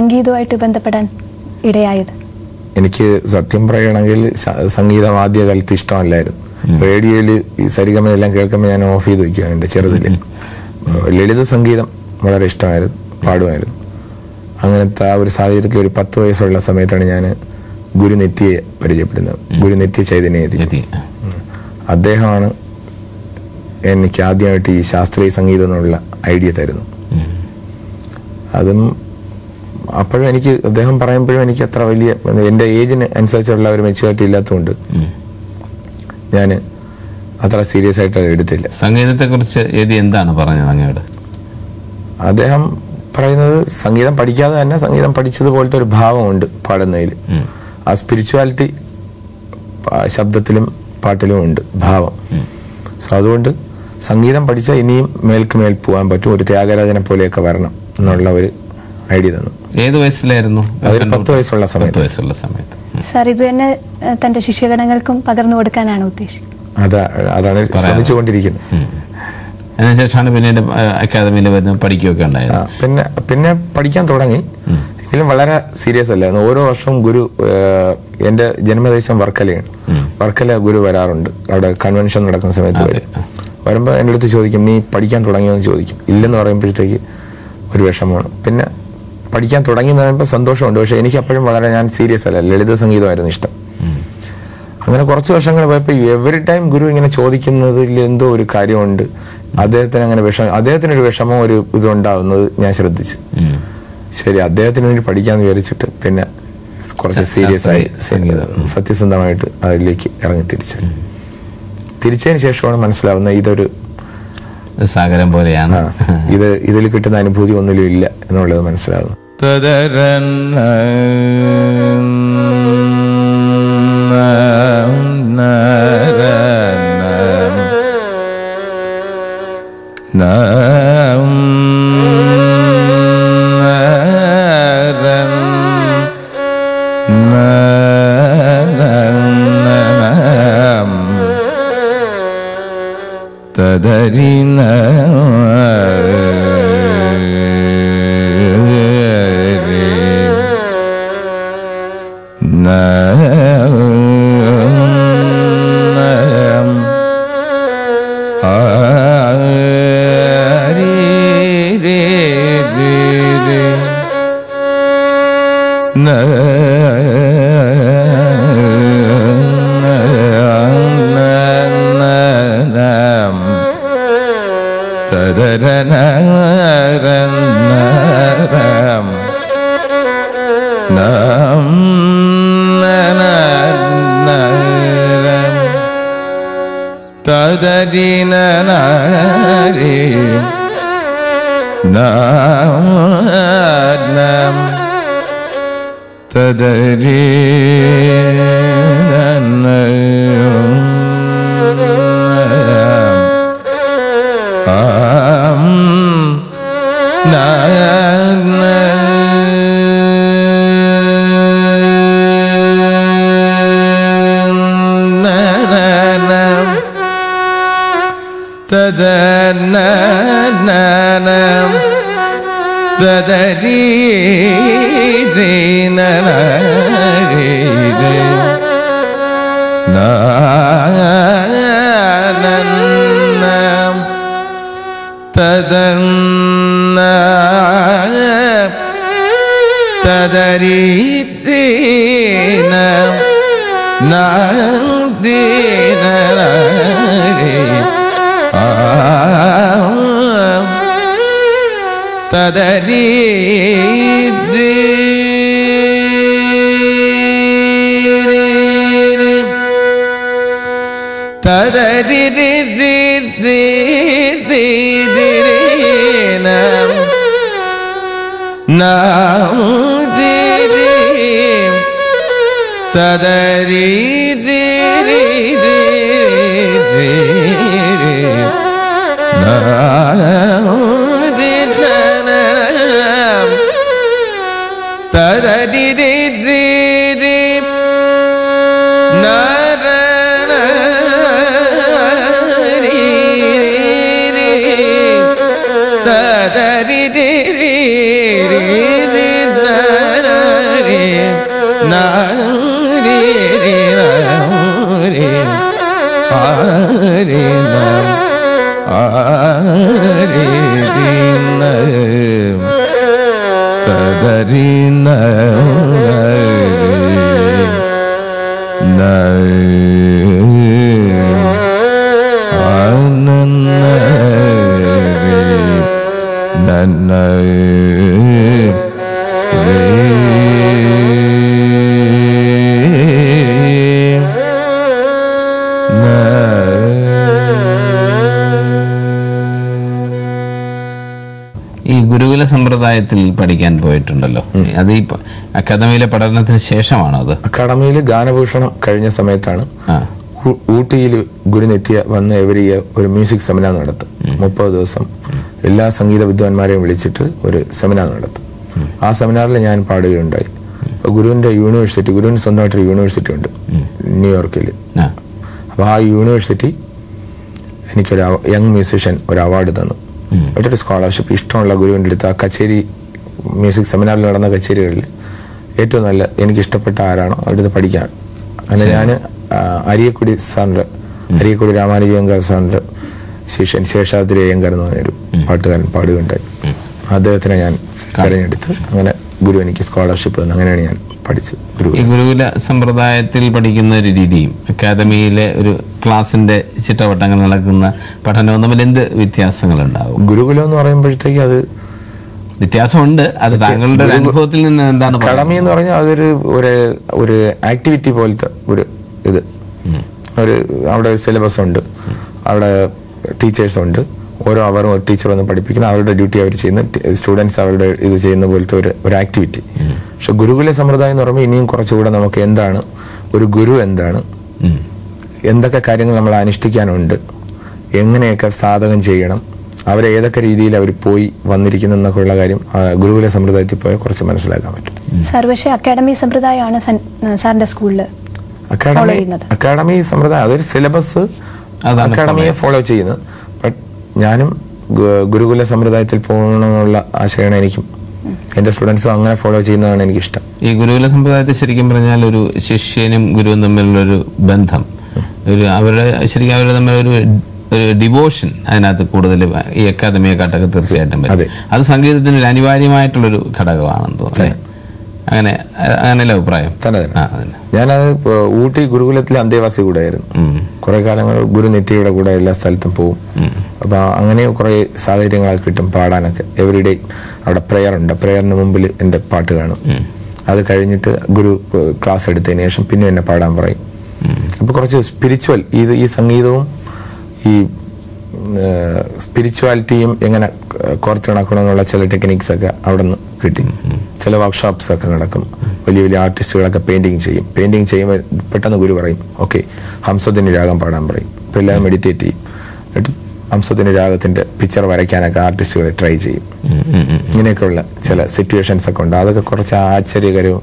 സംഗീതവുമായിട്ട് ബന്ധപ്പെടാൻ ഇടയായത്? എനിക്ക് സത്യം പറയണമെങ്കിൽ സംഗീതം ആദ്യകാലത്ത് ഇഷ്ടമല്ലായിരുന്നു. റേഡിയോയിൽ ഈ സരിഗമയെല്ലാം കേൾക്കുമ്പോൾ ഞാൻ ഓഫ് ചെയ്ത് വയ്ക്കുക. എൻ്റെ ചെറുതിൽ ലളിത സംഗീതം വളരെ ഇഷ്ടമായിരുന്നു, പാടുമായിരുന്നു. അങ്ങനത്തെ ആ ഒരു സാഹചര്യത്തിൽ ഒരു 10 വയസ്സുള്ള സമയത്താണ് ഞാൻ ഗുരുനെറ്റിയെ പരിചയപ്പെടുന്നത്. ഗുരുനെറ്റി ചൈതന്യതി അദ്ദേഹമാണ് എനിക്ക് ആദ്യമായിട്ട് ഈ ശാസ്ത്രീയ സംഗീതം എന്നുള്ള ഐഡിയ തരുന്നു. അതും അപ്പോഴും എനിക്ക് അദ്ദേഹം പറയുമ്പോഴും എനിക്ക് അത്ര വലിയ എൻ്റെ ഏജിന് അനുസരിച്ചുള്ള ഒരു മെച്യൂരിറ്റി ഇല്ലാത്തതുകൊണ്ട് ഞാൻ അത്ര സീരിയസ് ആയിട്ട് എടുത്തില്ല. സംഗീതത്തെ കുറിച്ച് എന്താണ് പറഞ്ഞത് അങ്ങയോട്? അദ്ദേഹം പറയുന്നത് സംഗീതം പഠിക്കാതെ തന്നെ സംഗീതം പഠിച്ചതുപോലത്തെ ഒരു ഭാവമുണ്ട് പാടുന്നതിൽ. ആ സ്പിരിച്വാലിറ്റി ശബ്ദത്തിലും പാട്ടിലും ഉണ്ട്, ഭാവം. സോ അതുകൊണ്ട് സംഗീതം പഠിച്ചാൽ ഇനിയും മേൽക്ക് മേൽ പോകാൻ പറ്റും, ഒരു ത്യാഗരാജനെ പോലെയൊക്കെ വരണം എന്നുള്ള ഒരു ഐഡിയ തന്നു. ഏത് വയസ്സിലായിരുന്നു? 10 വയസ്സുള്ള സമയത്ത്. സാർ ഇത് തന്നെ തന്റെ ശിഷ്യഗണങ്ങൾക്കും പകർന്നു കൊടുക്കാനാണ് ഉദ്ദേശിക്കുന്നത്? അതാണ് ശ്രമിച്ചുകൊണ്ടിരിക്കുന്നത്. അതിനുശേഷമാണ് പിന്നീട് അക്കാദമിയിൽ വരുന്ന പഠിക്കുകയൊക്കെ ഉണ്ടായത്. പിന്നെ പഠിക്കാൻ തുടങ്ങി. എങ്കിലും വളരെ സീരിയസ് അല്ലായിരുന്നു. ഓരോ വർഷവും ഗുരു, എൻ്റെ ജന്മദേശം വർക്കലയാണ്. വർക്കല ഗുരു വരാറുണ്ട്. അവിടെ കൺവെൻഷൻ നടക്കുന്ന സമയത്ത് വരുമ്പോൾ എൻ്റെ അടുത്ത് ചോദിക്കും, നീ പഠിക്കാൻ തുടങ്ങിയെന്ന് ചോദിക്കും. ഇല്ലെന്ന് പറയുമ്പോഴത്തേക്ക് ഒരു വിഷമമാണ്. പിന്നെ പഠിക്കാൻ തുടങ്ങിയെന്ന് പറയുമ്പോൾ സന്തോഷമുണ്ട്. പക്ഷെ എനിക്ക് അപ്പോഴും ഞാൻ സീരിയസ് അല്ല, ലളിത സംഗീതമായിരുന്നു ഇഷ്ടം. അങ്ങനെ കുറച്ച് വർഷങ്ങൾ പോയപ്പോൾ എവറി ടൈം ഗുരു ഇങ്ങനെ ചോദിക്കുന്നതിൽ എന്തോ ഒരു കാര്യമുണ്ട്. അദ്ദേഹത്തിന് അങ്ങനെ അദ്ദേഹത്തിനൊരു വിഷമം, ഒരു ഇതുണ്ടാവുന്നത് ഞാൻ ശ്രദ്ധിച്ചു. ശരി, അദ്ദേഹത്തിന് വേണ്ടി പഠിക്കാമെന്ന് വിചാരിച്ചിട്ട് പിന്നെ കുറച്ച് സീരിയസ് ആയി സത്യസന്ധമായിട്ട് അതിലേക്ക് ഇറങ്ങി തിരിച്ചതിന് ശേഷമാണ് മനസ്സിലാവുന്നത് ഇതൊരു സാഗരം പോലെയാണ്, ഇതിൽ കിട്ടുന്ന അനുഭൂതി ഒന്നിലും ഇല്ല എന്നുള്ളത് മനസ്സിലാവുന്നു. da da ഈ ഗുരുകുല സമ്പ്രദായത്തിൽ പഠിക്കാൻ പോയിട്ടുണ്ടല്ലോ, അത് ഈ അക്കാദമിയിലെ പഠനത്തിന് ശേഷമാണോ? അത് അക്കാദമിയിൽ ഗാനഭൂഷണം കഴിഞ്ഞ സമയത്താണ് ഊട്ടിയിൽ ഗുരുനെത്തിയ വന്ന് എവരി ഇയർ ഒരു മ്യൂസിക് സെമിനാർ നടത്തും. 30 ദിവസം എല്ലാ സംഗീത വിദ്വാൻമാരെയും വിളിച്ചിട്ട് ഒരു സെമിനാർ നടത്തും. ആ സെമിനാറിൽ ഞാൻ പാടുകയുണ്ടായി. ഗുരുവിന്റെ യൂണിവേഴ്സിറ്റി, ഗുരുവിന് സ്വന്തമായിട്ടൊരു യൂണിവേഴ്സിറ്റി ഉണ്ട് ന്യൂയോർക്കിൽ. അപ്പോൾ ആ യൂണിവേഴ്സിറ്റി എനിക്കൊരു യങ് മ്യൂസിഷ്യൻ ഒരു അവാർഡ് തന്നു, ഒരു സ്കോളർഷിപ്പ്. ഇഷ്ടമുള്ള ഗുരുവിൻ്റെ അടുത്ത് ആ കച്ചേരി, മ്യൂസിക് സെമിനാറിൽ നടന്ന കച്ചേരികളിൽ ഏറ്റവും നല്ല എനിക്കിഷ്ടപ്പെട്ട ആരാണോ അടുത്ത് പഠിക്കാൻ. അങ്ങനെ ഞാൻ അരിയക്കുടി സാറിൻ്റെ, അരിയക്കുടി രാമാനുജയങ്കർ സാറിൻ്റെ ശിഷ്യൻ ശേഷാദ്രി അയ്യങ്കർ എന്ന് പറഞ്ഞൊരു പാട്ടുകാരൻ പാടുകയുണ്ടായി. അദ്ദേഹത്തിനെ ഞാൻ തിരഞ്ഞെടുത്ത് അങ്ങനെ ഗുരു എനിക്ക് സ്കോളർഷിപ്പ് തന്നു. അങ്ങനെയാണ് ഞാൻ പഠിച്ചത്. ഈ ഗുരുകുല സമ്പ്രദായത്തിൽ പഠിക്കുന്ന ഒരു രീതിയും അക്കാദമിയിലെ ഒരു ക്ലാസിന്റെ ചിട്ടവട്ടങ്ങൾ നടക്കുന്ന പഠനവും തമ്മിൽ എന്ത് വ്യത്യാസങ്ങൾ ഉണ്ടാവും? ഗുരുകുലം എന്ന് പറയുമ്പോഴത്തേക്ക് അത് വ്യത്യാസമുണ്ട്. അത് താങ്കളുടെ അനുഭവത്തിൽ നിന്ന് എന്താണ്? അക്കാദമി എന്ന് പറഞ്ഞാൽ അതൊരു ഒരു ആക്ടിവിറ്റി പോലത്തെ ഒരു ഇത്, ഒരു അവിടെ സിലബസ് ഉണ്ട്, അവിടെ ടീച്ചേഴ്സ് ഉണ്ട്. ഓരോ അവറും ഒരു ടീച്ചർ വന്ന് പഠിപ്പിക്കുന്ന അവരുടെ ഡ്യൂട്ടി അവർ ചെയ്യുന്ന, സ്റ്റുഡൻസ് അവരുടെ ഇത് ചെയ്യുന്ന പോലത്തെ ഒരു ആക്ടിവിറ്റി. പക്ഷെ ഗുരുകുല സമ്പ്രദായം എന്ന് പറയുമ്പോൾ ഇനിയും കുറച്ചുകൂടെ നമുക്ക് എന്താണ് ഒരു ഗുരു, എന്താണ്, എന്തൊക്കെ കാര്യങ്ങൾ നമ്മൾ അനുഷ്ഠിക്കാനുണ്ട്, എങ്ങനെയൊക്കെ സാധകം ചെയ്യണം, അവരെ ഏതൊക്കെ രീതിയിൽ അവർ പോയി വന്നിരിക്കുന്നു എന്നൊക്കെയുള്ള കാര്യം ഗുരുകുല സമ്പ്രദായത്തിൽ പോയാൽ കുറച്ച് മനസ്സിലാക്കാൻ പറ്റും. സാർ, പക്ഷേ അക്കാഡമി സമ്പ്രദായമാണ് സാറിന്റെ സ്കൂളിൽ അക്കാഡമി സമ്പ്രദായം, അതൊരു സിലബസ് അക്കാഡമിയെ ഫോളോ ചെയ്യുന്നത്. ബട്ട് ഞാനും ഗുരുകുല സമ്പ്രദായത്തിൽ പോകണമെന്നുള്ള ആശയമാണ് എനിക്കും. എന്റെ സ്റ്റുഡൻസും അങ്ങനെ ഫോളോ ചെയ്യുന്നതാണ് എനിക്കിഷ്ടം. ഈ ഗുരുകുല സമ്പ്രദായത്തിൽ ശരിക്കും പറഞ്ഞാൽ ഒരു ശിഷ്യനും ഗുരുവും തമ്മിലുള്ളൊരു ബന്ധം, അവരുടെ ശരിക്കും അവരുടെ തമ്മിലൊരു ഡിവോഷൻ അതിനകത്ത് കൂടുതൽ ഈ അക്കാദമിയെക്കാട്ടൊക്കെ തീർച്ചയായിട്ടും വരും. അത് സംഗീതത്തിന് ഒരു അനിവാര്യമായിട്ടുള്ളൊരു ഘടകമാണെന്ന് തോന്നുന്നു. അങ്ങനെയല്ല അഭിപ്രായം? ഞാനത് ഊട്ടി ഗുരുകുലത്തിലെ അന്തേവാസി കൂടെ ആയിരുന്നു. കുറെ കാലങ്ങൾ ഗുരുനെറ്റിയുടെ കൂടെ എല്ലാ സ്ഥലത്തും പോകും. അപ്പൊ അങ്ങനെ കുറെ സാഹചര്യങ്ങളൊക്കെ കിട്ടും പാടാനൊക്കെ. എവറിഡേ അവിടെ പ്രെയർ ഉണ്ട്, പ്രെയറിന് മുമ്പിൽ എന്റെ പാട്ട് കാണും. അത് കഴിഞ്ഞിട്ട് ഗുരു ക്ലാസ് എടുത്തതിന് ശേഷം പിന്നെ എന്നെ പാടാൻ പറയും. അപ്പൊ കുറച്ച് സ്പിരിച്വൽ, ഈ സംഗീതവും ഈ സ്പിരിച്വാലിറ്റിയും എങ്ങനെ കോർത്തിണക്കണമെന്നുള്ള ചില ടെക്നിക്സ് ഒക്കെ അവിടെ നിന്ന് കിട്ടി. ചില വർക്ക്ഷോപ്സ് ഒക്കെ നടക്കും. വലിയ വലിയ ആർട്ടിസ്റ്റുകളൊക്കെ പെയിന്റിങ് ചെയ്യും. പെയിന്റിങ് ചെയ്യുമ്പോൾ പെട്ടെന്ന് ഗുരു പറയും, ഓക്കെ ഹംസത്തിന് രാഗം പാടാൻ പറയും. ഇപ്പം എല്ലാവരും മെഡിറ്റേറ്റ് ചെയ്യും. എന്നിട്ട് ഹംസത്തിന് രാഗത്തിന്റെ പിക്ചർ വരയ്ക്കാനൊക്കെ ആർട്ടിസ്റ്റുകളെ ട്രൈ ചെയ്യും. ഇങ്ങനെയൊക്കെയുള്ള ചില സിറ്റുവേഷൻസ് ഒക്കെ ഉണ്ട്. അതൊക്കെ കുറച്ച് ആശ്ചര്യകരവും